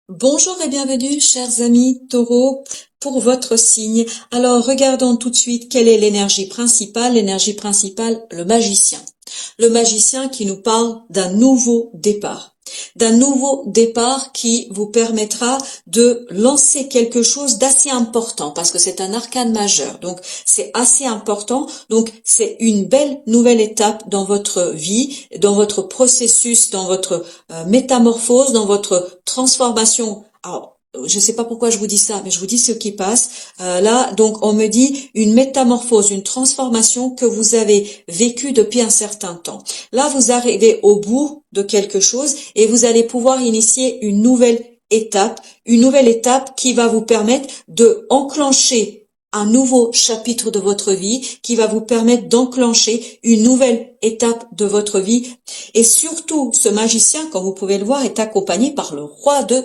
Bonjour et bienvenue, chers amis taureaux, pour votre signe. Alors, regardons tout de suite quelle est l'énergie principale. L'énergie principale, le magicien. Le magicien qui nous parle d'un nouveau départ. D'un nouveau départ qui vous permettra de lancer quelque chose d'assez important parce que c'est un arcane majeur. Donc, c'est assez important. Donc, c'est une belle nouvelle étape dans votre vie, dans votre processus, dans votre métamorphose, dans votre transformation. Alors, je ne sais pas pourquoi je vous dis ça, mais je vous dis ce qui passe. Là, donc, on me dit une métamorphose, une transformation que vous avez vécue depuis un certain temps. Là, vous arrivez au bout de quelque chose et vous allez pouvoir initier une nouvelle étape qui va vous permettre de enclencher un nouveau chapitre de votre vie, qui va vous permettre d'enclencher une nouvelle étape de votre vie. Et surtout, ce magicien, comme vous pouvez le voir, est accompagné par le roi de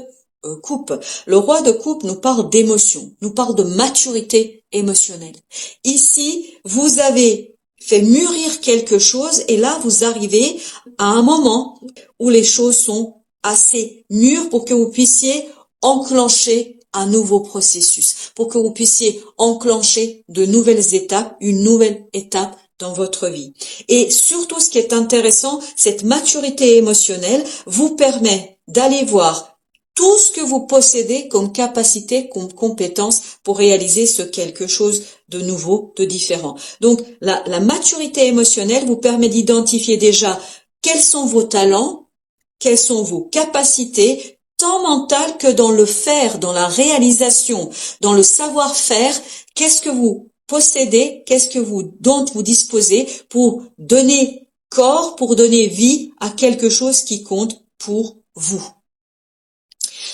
coupe. Le roi de coupe nous parle d'émotion, nous parle de maturité émotionnelle. Ici, vous avez fait mûrir quelque chose et là, vous arrivez à un moment où les choses sont assez mûres pour que vous puissiez enclencher un nouveau processus, pour que vous puissiez enclencher de nouvelles étapes, une nouvelle étape dans votre vie. Et surtout, ce qui est intéressant, cette maturité émotionnelle vous permet d'aller voir tout ce que vous possédez comme capacité, comme compétence pour réaliser ce quelque chose de nouveau, de différent. Donc, la maturité émotionnelle vous permet d'identifier déjà quels sont vos talents, quelles sont vos capacités, tant mentales que dans le faire, dans la réalisation, dans le savoir-faire. Qu'est-ce que vous possédez, dont vous disposez pour donner corps, pour donner vie à quelque chose qui compte pour vous.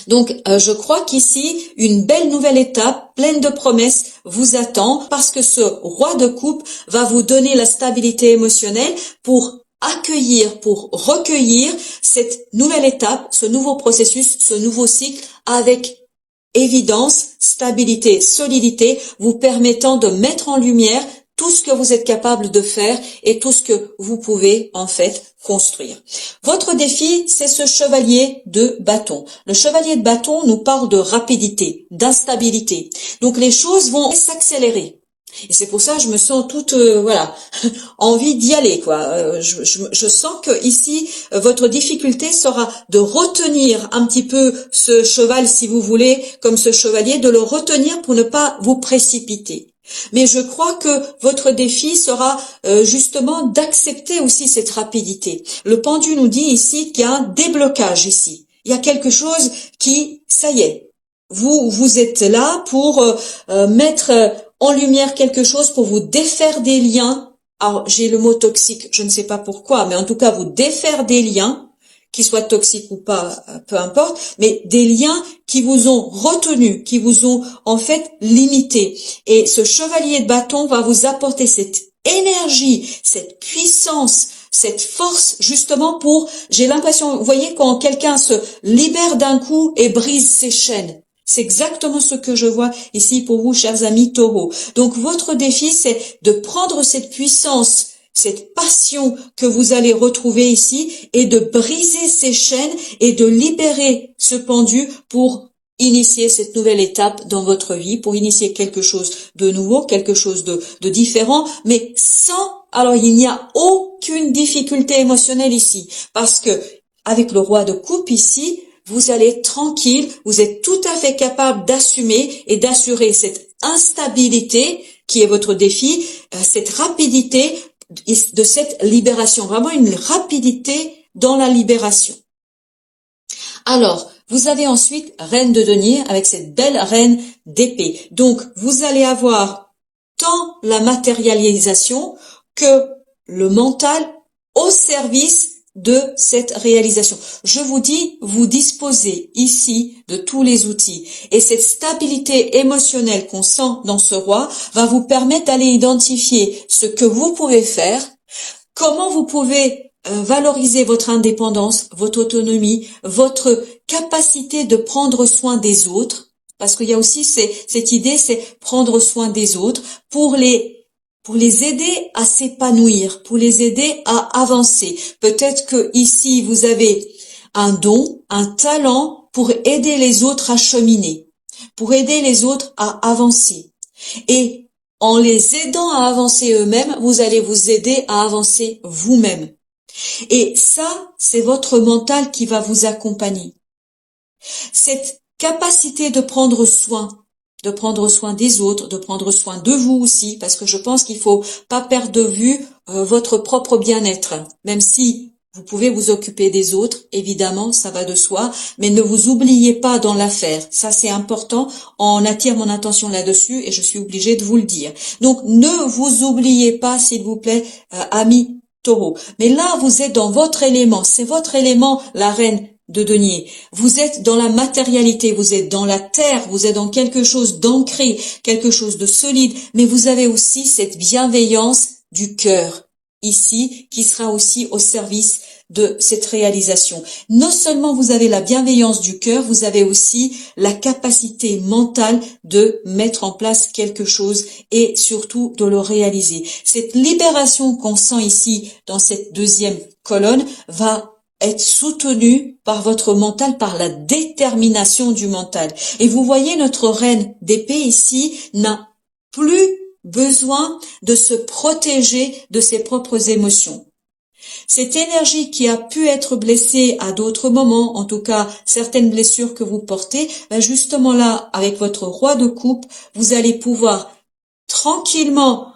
Donc, je crois qu'ici, une belle nouvelle étape, pleine de promesses, vous attend parce que ce roi de coupe va vous donner la stabilité émotionnelle pour accueillir, pour recueillir cette nouvelle étape, ce nouveau processus, ce nouveau cycle avec évidence, stabilité, solidité, vous permettant de mettre en lumière tout ce que vous êtes capable de faire et tout ce que vous pouvez en fait construire. Votre défi, c'est ce chevalier de bâton. Le chevalier de bâton nous parle de rapidité, d'instabilité. Donc les choses vont s'accélérer. Et c'est pour ça que je me sens toute envie d'y aller quoi. Je sens que ici votre difficulté sera de retenir un petit peu ce cheval si vous voulez, comme ce chevalier, de le retenir pour ne pas vous précipiter. Mais je crois que votre défi sera justement d'accepter aussi cette rapidité. Le pendu nous dit ici qu'il y a un déblocage ici. Il y a quelque chose qui, ça y est, vous êtes là pour mettre en lumière quelque chose, pour vous défaire des liens. Alors, j'ai le mot toxique, je ne sais pas pourquoi, mais en tout cas, vous défaire des liens, qu'ils soient toxiques ou pas, peu importe, mais des liens qui vous ont retenu, qui vous ont en fait limité. Et ce chevalier de bâton va vous apporter cette énergie, cette puissance, cette force justement pour, j'ai l'impression, vous voyez, quand quelqu'un se libère d'un coup et brise ses chaînes. C'est exactement ce que je vois ici pour vous, chers amis taureaux. Donc, votre défi, c'est de prendre cette puissance, cette passion que vous allez retrouver ici et de briser ces chaînes et de libérer ce pendu pour initier cette nouvelle étape dans votre vie, pour initier quelque chose de nouveau, quelque chose de différent, mais alors il n'y a aucune difficulté émotionnelle ici, parce que avec le roi de coupe ici, vous allez être tranquille, vous êtes tout à fait capable d'assumer et d'assurer cette instabilité qui est votre défi, cette rapidité de cette libération, vraiment une rapidité dans la libération. Alors, vous avez ensuite reine de denier avec cette belle reine d'épée. Donc, vous allez avoir tant la matérialisation que le mental au service de cette réalisation. Je vous dis, vous disposez ici de tous les outils et cette stabilité émotionnelle qu'on sent dans ce roi va vous permettre d'aller identifier ce que vous pouvez faire, comment vous pouvez valoriser votre indépendance, votre autonomie, votre capacité de prendre soin des autres, parce qu'il y a aussi cette idée, c'est prendre soin des autres pour les aider à s'épanouir, pour les aider à avancer. Peut-être que ici vous avez un don, un talent pour aider les autres à cheminer, pour aider les autres à avancer. Et en les aidant à avancer eux-mêmes, vous allez vous aider à avancer vous-même. Et ça, c'est votre mental qui va vous accompagner. Cette capacité de prendre soin des autres, de prendre soin de vous aussi, parce que je pense qu'il faut pas perdre de vue votre propre bien-être, même si vous pouvez vous occuper des autres, évidemment, ça va de soi, mais ne vous oubliez pas dans l'affaire. Ça, c'est important. On attire mon attention là-dessus et je suis obligée de vous le dire. Donc, ne vous oubliez pas, s'il vous plaît, amis Taureau. Mais là, vous êtes dans votre élément. C'est votre élément, la reine de denier. Vous êtes dans la matérialité, vous êtes dans la terre, vous êtes dans quelque chose d'ancré, quelque chose de solide, mais vous avez aussi cette bienveillance du cœur ici qui sera aussi au service de cette réalisation. Non seulement vous avez la bienveillance du cœur, vous avez aussi la capacité mentale de mettre en place quelque chose et surtout de le réaliser. Cette libération qu'on sent ici dans cette deuxième colonne va être soutenue par votre mental, par la détermination du mental. Et vous voyez, notre reine d'épée ici n'a plus besoin de se protéger de ses propres émotions. Cette énergie qui a pu être blessée à d'autres moments, en tout cas certaines blessures que vous portez, justement là, avec votre roi de coupe, vous allez pouvoir tranquillement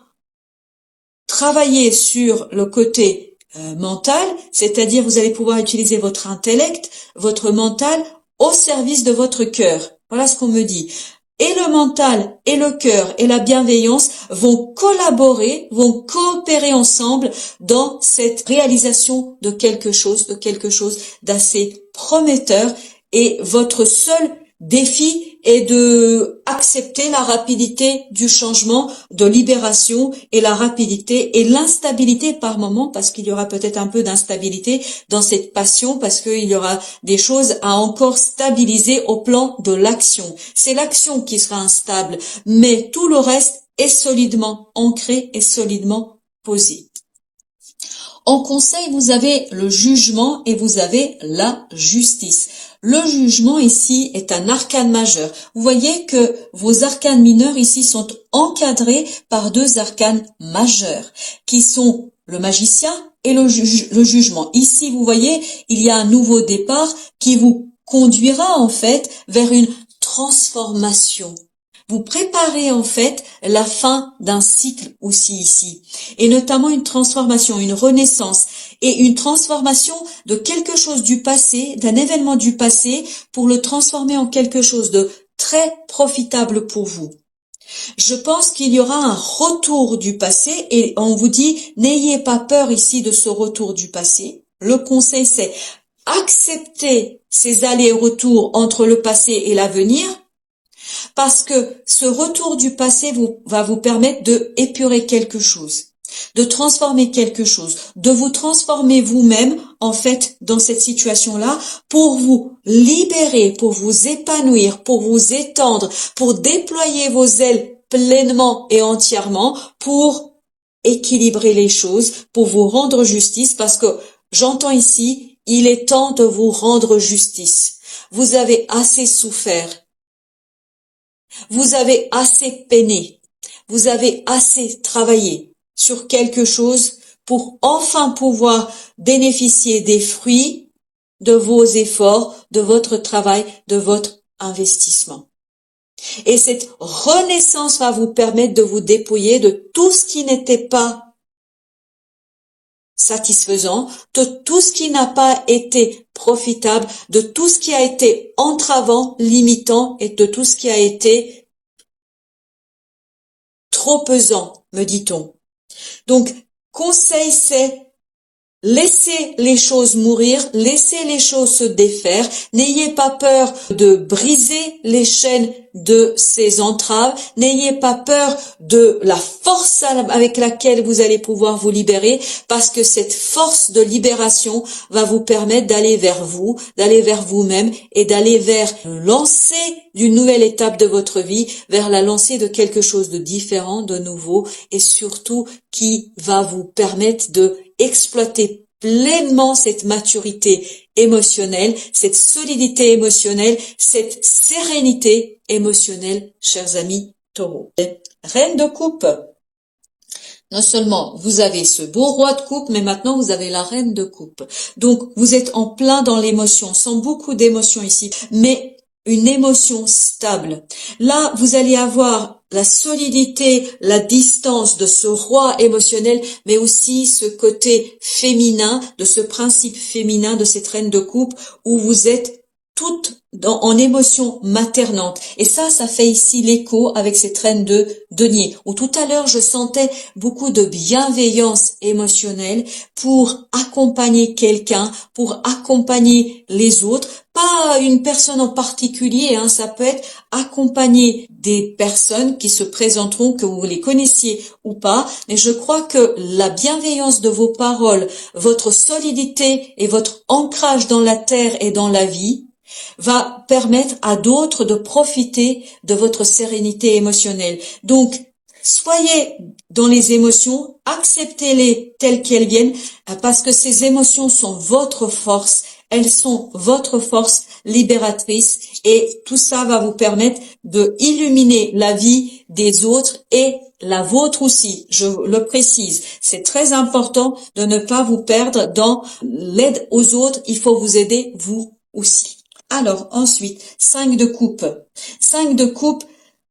travailler sur le côté mental, c'est-à-dire vous allez pouvoir utiliser votre intellect, votre mental au service de votre cœur. Voilà ce qu'on me dit. Et le mental et le cœur et la bienveillance vont collaborer, vont coopérer ensemble dans cette réalisation de quelque chose d'assez prometteur. Et votre seul défi est de accepter la rapidité du changement, de libération et la rapidité et l'instabilité par moment, parce qu'il y aura peut-être un peu d'instabilité dans cette passion, parce qu'il y aura des choses à encore stabiliser au plan de l'action. C'est l'action qui sera instable, mais tout le reste est solidement ancré et solidement posé. En conseil, vous avez le jugement et vous avez la justice. Le jugement ici est un arcane majeur. Vous voyez que vos arcanes mineurs ici sont encadrés par deux arcanes majeurs qui sont le magicien et le jugement. Ici, vous voyez, il y a un nouveau départ qui vous conduira en fait vers une transformation. Vous préparez en fait la fin d'un cycle aussi ici, et notamment une transformation, une renaissance et une transformation de quelque chose du passé, d'un événement du passé, pour le transformer en quelque chose de très profitable pour vous. Je pense qu'il y aura un retour du passé et on vous dit n'ayez pas peur ici de ce retour du passé. Le conseil c'est accepter ces allers-retours entre le passé et l'avenir, parce que ce retour du passé va vous permettre de épurer quelque chose, de transformer quelque chose, de vous transformer vous-même en fait dans cette situation-là pour vous libérer, pour vous épanouir, pour vous étendre, pour déployer vos ailes pleinement et entièrement, pour équilibrer les choses, pour vous rendre justice, parce que j'entends ici, il est temps de vous rendre justice. Vous avez assez souffert. Vous avez assez peiné, vous avez assez travaillé sur quelque chose pour enfin pouvoir bénéficier des fruits de vos efforts, de votre travail, de votre investissement. Et cette renaissance va vous permettre de vous dépouiller de tout ce qui n'était pas satisfaisant, de tout ce qui n'a pas été profitable, de tout ce qui a été entravant, limitant et de tout ce qui a été trop pesant, me dit-on. Donc, conseil, c'est laissez les choses mourir, laissez les choses se défaire, n'ayez pas peur de briser les chaînes de ces entraves, n'ayez pas peur de la force avec laquelle vous allez pouvoir vous libérer, parce que cette force de libération va vous permettre d'aller vers vous, d'aller vers vous-même et d'aller vers le lancer d'une nouvelle étape de votre vie, vers la lancée de quelque chose de différent, de nouveau et surtout qui va vous permettre de exploiter pleinement cette maturité émotionnelle, cette solidité émotionnelle, cette sérénité émotionnelle, chers amis Taureaux. Reine de coupe. Non seulement vous avez ce beau roi de coupe, mais maintenant vous avez la reine de coupe. Donc vous êtes en plein dans l'émotion, sans beaucoup d'émotions ici, mais une émotion stable. Là, vous allez avoir la solidité, la distance de ce roi émotionnel, mais aussi ce côté féminin, de ce principe féminin de cette reine de coupe, où vous êtes toutes en émotion maternante. Et ça fait ici l'écho avec cette reine de denier, où tout à l'heure je sentais beaucoup de bienveillance émotionnelle pour accompagner quelqu'un, pour accompagner les autres, pas une personne en particulier, ça peut être accompagner des personnes qui se présenteront, que vous les connaissiez ou pas, mais je crois que la bienveillance de vos paroles, votre solidité et votre ancrage dans la terre et dans la vie, va permettre à d'autres de profiter de votre sérénité émotionnelle. Donc, soyez dans les émotions, acceptez-les telles qu'elles viennent, parce que ces émotions sont votre force, elles sont votre force libératrice, et tout ça va vous permettre de illuminer la vie des autres et la vôtre aussi, je le précise. C'est très important de ne pas vous perdre dans l'aide aux autres, il faut vous aider vous aussi. Alors ensuite, 5 de coupe. 5 de coupe,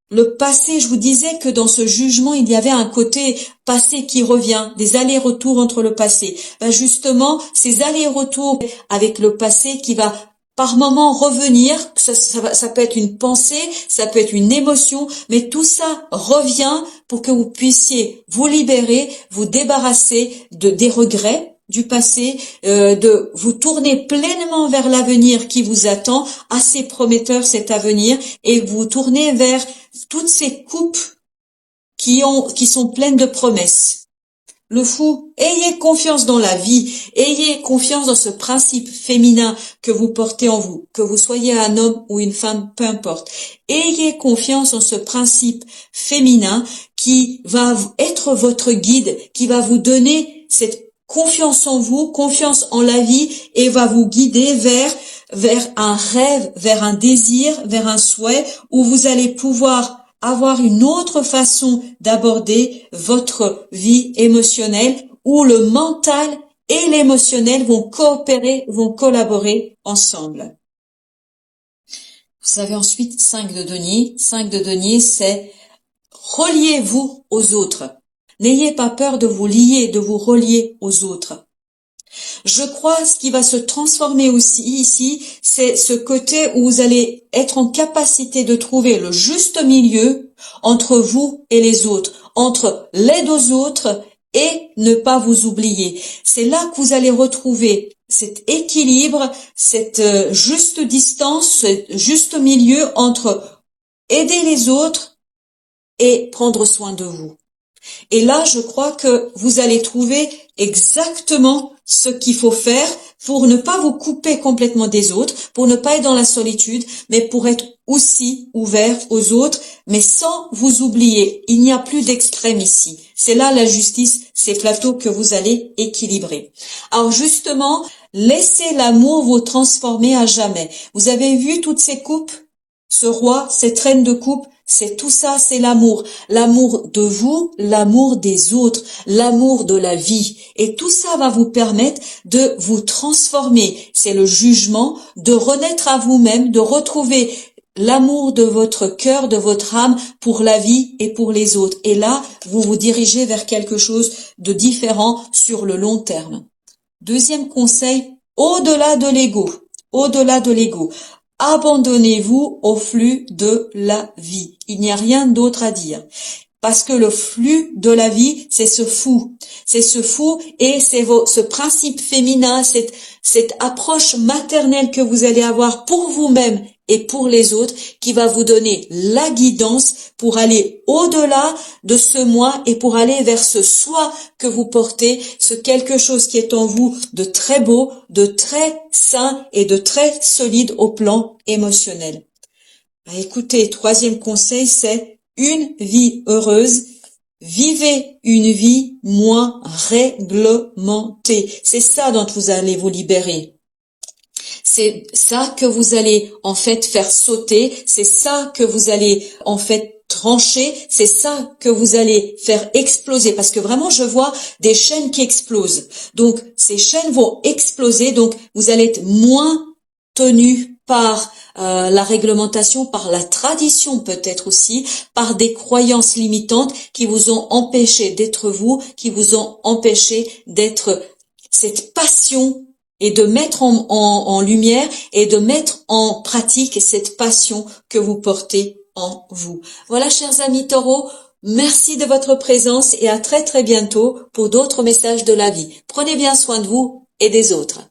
le passé, je vous disais que dans ce jugement, il y avait un côté passé qui revient, des allers-retours entre le passé. Justement, ces allers-retours avec le passé qui va par moment revenir, ça peut être une pensée, ça peut être une émotion, mais tout ça revient pour que vous puissiez vous libérer, vous débarrasser des regrets du passé, de vous tourner pleinement vers l'avenir qui vous attend, assez prometteur cet avenir, et vous tourner vers toutes ces coupes qui sont pleines de promesses. Le fou, ayez confiance dans la vie, ayez confiance dans ce principe féminin que vous portez en vous, que vous soyez un homme ou une femme, peu importe. Ayez confiance en ce principe féminin qui va être votre guide, qui va vous donner cette confiance en vous, confiance en la vie, et va vous guider vers un rêve, vers un désir, vers un souhait où vous allez pouvoir avoir une autre façon d'aborder votre vie émotionnelle, où le mental et l'émotionnel vont coopérer, vont collaborer ensemble. Vous avez ensuite 5 de denier. 5 de denier, c'est reliez-vous aux autres. N'ayez pas peur de vous lier, de vous relier aux autres. Je crois ce qui va se transformer aussi ici, c'est ce côté où vous allez être en capacité de trouver le juste milieu entre vous et les autres, entre l'aide aux autres et ne pas vous oublier. C'est là que vous allez retrouver cet équilibre, cette juste distance, ce juste milieu entre aider les autres et prendre soin de vous. Et là, je crois que vous allez trouver exactement ce qu'il faut faire pour ne pas vous couper complètement des autres, pour ne pas être dans la solitude, mais pour être aussi ouvert aux autres, mais sans vous oublier. Il n'y a plus d'extrême ici. C'est là la justice, ces plateaux que vous allez équilibrer. Alors justement, laissez l'amour vous transformer à jamais. Vous avez vu toutes ces coupes? Ce roi, cette reine de coupe, c'est tout ça, c'est l'amour. L'amour de vous, l'amour des autres, l'amour de la vie. Et tout ça va vous permettre de vous transformer. C'est le jugement, de renaître à vous-même, de retrouver l'amour de votre cœur, de votre âme pour la vie et pour les autres. Et là, vous vous dirigez vers quelque chose de différent sur le long terme. Deuxième conseil, au-delà de l'ego. Au-delà de l'ego. Abandonnez-vous au flux de la vie. Il n'y a rien d'autre à dire. Parce que le flux de la vie, c'est ce fou. C'est ce fou et c'est ce principe féminin, cette approche maternelle que vous allez avoir pour vous-même et pour les autres qui va vous donner la guidance pour aller au-delà de ce moi et pour aller vers ce soi que vous portez, ce quelque chose qui est en vous de très beau, de très sain et de très solide au plan émotionnel. Écoutez, troisième conseil, c'est une vie heureuse vivez une vie moins réglementée. C'est ça dont vous allez vous libérer. C'est ça que vous allez en fait faire sauter, c'est ça que vous allez en fait trancher, c'est ça que vous allez faire exploser, parce que vraiment je vois des chaînes qui explosent. Donc ces chaînes vont exploser, donc vous allez être moins tenu par la réglementation, par la tradition peut-être aussi, par des croyances limitantes qui vous ont empêché d'être vous, qui vous ont empêché d'être cette passion et de mettre en lumière et de mettre en pratique cette passion que vous portez en vous. Voilà, chers amis taureaux, merci de votre présence et à très très bientôt pour d'autres messages de la vie. Prenez bien soin de vous et des autres.